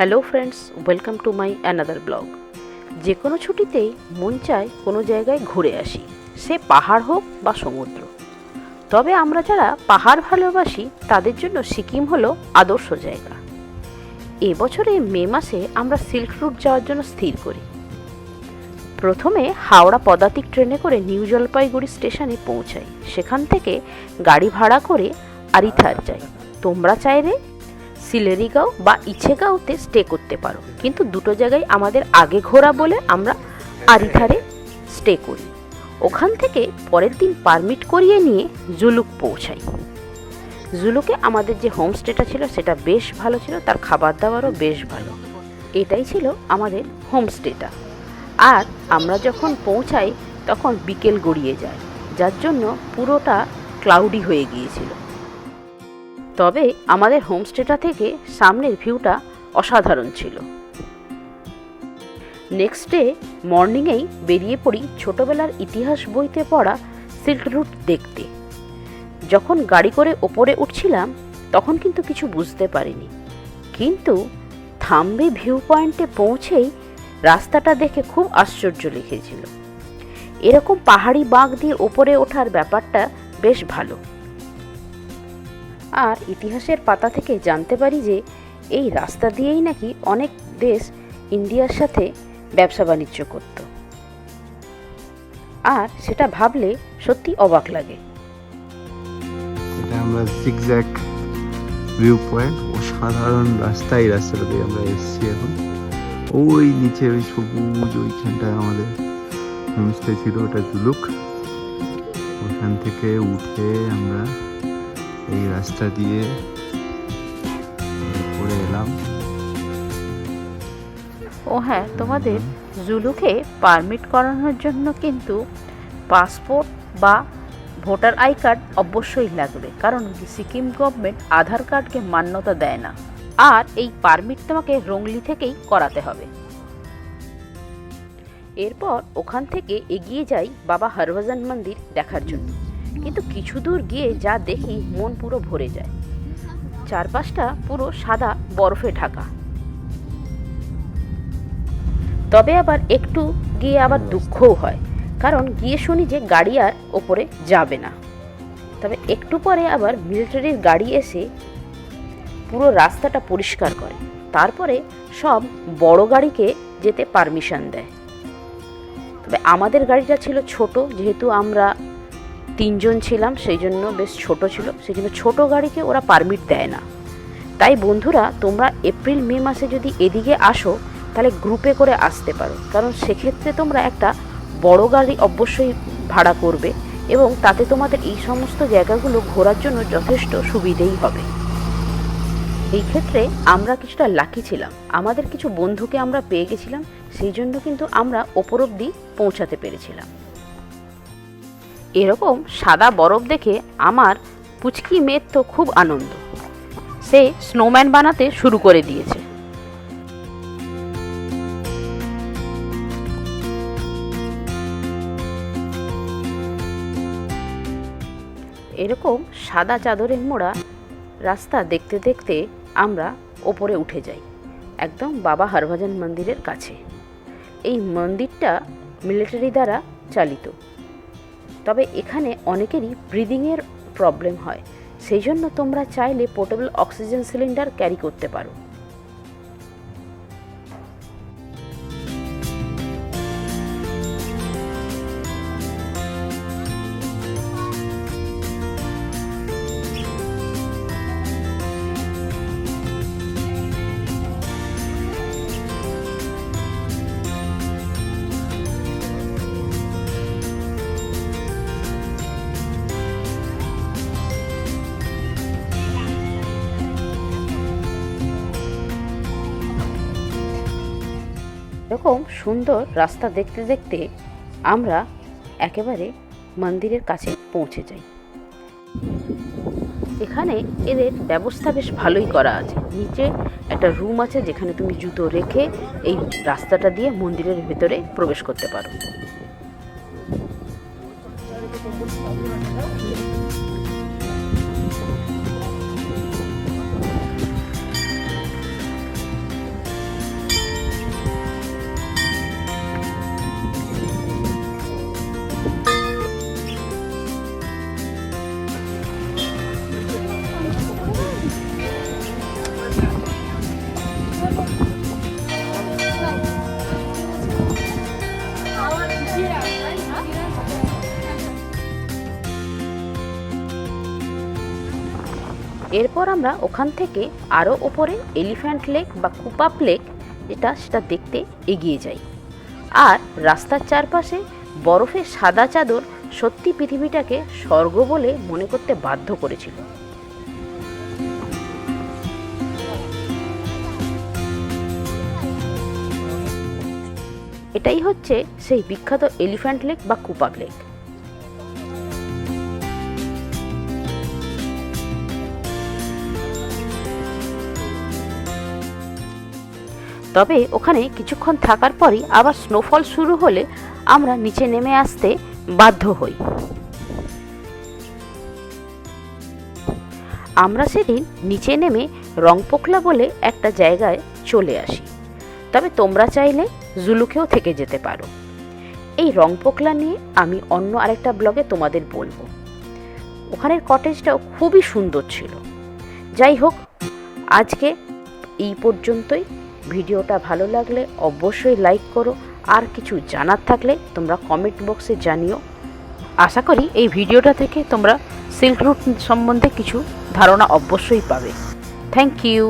Hello friends, welcome to my another blog. যে কোনো ছুটিতেই মন চায় কোনো জায়গায় ঘুরে আসি, সে পাহাড় হোক বা সমুদ্র। তবে আমরা যারা পাহাড় ভালোবাসি তাদের জন্য সিকিম হলো আদর্শ জায়গা। এবছরে মে মাসে আমরা সিল্ক রুট যাওয়ার জন্য স্থির করি। প্রথমে হাওড়া পদাতিক ট্রেনে করে নিউ জলপাইগুড়ি স্টেশনে পৌঁছাই। সেখান থেকে গাড়ি ভাড়া করে আরিথার যাই। তোমরা চাইলে সিলেরিগাঁও বা ইছেগাঁওতে স্টে করতে পারো, কিন্তু দুটো জায়গায় আমাদের আগে ঘোরা বলে আমরা আরিথারে স্টে করি। ওখান থেকে পরের দিন পারমিট করিয়ে নিয়ে জুলুক পৌঁছাই। জুলুকে আমাদের যে হোমস্টেটা ছিল সেটা বেশ ভালো ছিল, তার খাবার দাবারও বেশ ভালো। এটাই ছিল আমাদের হোমস্টেটা। আর আমরা যখন পৌঁছাই তখন বিকেল গড়িয়ে যায়, যার জন্য পুরোটা ক্লাউডি হয়ে গিয়েছিল। তবে আমাদের হোমস্টেটা থেকে সামনের ভিউটা অসাধারণ ছিল। নেক্সট ডে মর্নিংয়েই বেরিয়ে পড়ি ছোটবেলার ইতিহাস বইতে পড়া সিল্ক রুট দেখতে। যখন গাড়ি করে ওপরে উঠছিলাম তখন কিন্তু কিছু বুঝতে পারিনি, কিন্তু থাম্বে ভিউ পয়েন্টে পৌঁছেই রাস্তাটা দেখে খুব আশ্চর্য লেগেছিল। এরকম পাহাড়ি বাঁক দিয়ে ওপরে ওঠার ব্যাপারটা বেশ ভালো। আর ইতিহাসের পাতা থেকে জানতে পারি যে এই রাস্তা দিয়েই নাকি অনেক দেশ ইন্ডিয়ার সাথে ব্যবসা বাণিজ্য করত। আর সেটা ভাবলে সত্যি অবাক লাগে। এটা আমরা জিগজ্যাগ ভিউ পয়েন্ট, অসাধারণ রাস্তা। এই রাস্তাটা দিয়ে আমরা এসেছি এখন। ওই নিচে ওই সবুজ ওইখানটায় আমাদের হোমস্টে ছিল, ওটা জুলুক। ওখান থেকে উঠে আমরা এই রাস্তা দিয়ে পরে এলাম। ও হ্যাঁ, তোমাদের জুলুকে পারমিট করানোর জন্য কিন্তু পাসপোর্ট বা ভোটার আই কার্ড অবশ্যই লাগবে, কারণ সিকিম গভর্নমেন্ট আধার কার্ডকে মান্যতা দেয় না। আর এই পারমিট তোমাকে রংলি থেকেই করাতে হবে। এরপর ওখান থেকে এগিয়ে যাই বাবা হরভজন মন্দির দেখার জন্য। কিন্তু কিছু দূর গিয়ে যা দেখি মন পুরো ভরে যায়। চারপাশটা পুরো সাদা বরফে ঢাকা। তবে আবার একটু গিয়ে আবার দুঃখও হয়, কারণ গিয়ে শুনি যে গাড়ি আর ওপরে যাবে না। তবে একটু পরে আবার মিলিটারির গাড়ি এসে পুরো রাস্তাটা পরিষ্কার করে, তারপরে সব বড় গাড়িকে যেতে পারমিশন দেয়। তবে আমাদের গাড়িটা ছিল ছোট, যেহেতু আমরা 3 জন ছিলাম সেই জন্য বেশ ছোট ছিল, সেই জন্য ছোটো গাড়িকে ওরা পারমিট দেয় না। তাই বন্ধুরা, তোমরা এপ্রিল মে মাসে যদি এদিকে আসো তাহলে গ্রুপে করে আসতে পারো, কারণ সেক্ষেত্রে তোমরা একটা বড় গাড়ি অবশ্যই ভাড়া করবে এবং তাতে তোমাদের এই সমস্ত জায়গাগুলো ঘোরার জন্য যথেষ্ট সুবিধেই হবে। এই ক্ষেত্রে আমরা কিছুটা লাকি ছিলাম, আমাদের কিছু বন্ধুকে আমরা পেয়ে গেছিলাম, সেই জন্য কিন্তু আমরা ওপর অবধি পৌঁছাতে পেরেছিলাম। এরকম সাদা বরফ দেখে আমার পুচকি মেয়ের তো খুব আনন্দ, সে স্নোম্যান বানাতে শুরু করে দিয়েছে। এরকম সাদা চাদরে মোড়া রাস্তা দেখতে দেখতে আমরা ওপরে উঠে যাই, একদম বাবা হরভজন মন্দিরের কাছে। এই মন্দিরটা মিলিটারি দ্বারা চালিত। তবে এখানে অনেকেরই ব্রিদিংয়ের প্রবলেম হয়, সেই জন্য তোমরা চাইলে পোর্টেবল অক্সিজেন সিলিন্ডার ক্যারি করতে পারো। এরকম সুন্দর রাস্তা দেখতে দেখতে আমরা একেবারে মন্দিরের কাছে পৌঁছে যাই। এখানে এদের ব্যবস্থা বেশ ভালোই করা আছে। নিচে একটা রুম আছে যেখানে তুমি জুতো রেখে এই রাস্তাটা দিয়ে মন্দিরের ভেতরে প্রবেশ করতে পারো। এরপর আমরা ওখান থেকে আরও ওপরে এলিফ্যান্ট লেক বা কুপাপ লেক সেটা দেখতে এগিয়ে যাই। আর রাস্তার চারপাশে বরফের সাদা চাদর সত্যি পৃথিবীটাকে স্বর্গ বলে মনে করতে বাধ্য করেছিল। এটাই হচ্ছে সেই বিখ্যাত এলিফ্যান্ট লেক বা কুপাপ লেক। তবে ওখানে কিছুক্ষণ থাকার পরই আবার স্নোফল শুরু হলে আমরা নিচে নেমে আসতে বাধ্য হই। আমরা সেদিন নিচে নেমে রংপোখলা বলে একটা জায়গায় চলে আসি। তবে তোমরা চাইলে জুলুকেও থেকে যেতে পারো। এই রংপোখলা নিয়ে আমি অন্য আরেকটা ব্লগে তোমাদের বলবো। ওখানের কটেজটাও খুবই সুন্দর ছিল। যাই হোক, আজকে এই পর্যন্তই। ভিডিওটা ভালো লাগলে অবশ্যই লাইক করো, আর কিছু জানার থাকলে তোমরা কমেন্ট বক্সে জানিও। আশা করি এই ভিডিওটা থেকে তোমরা সিল্ক রুট সম্বন্ধে কিছু ধারণা অবশ্যই পাবে। Thank you.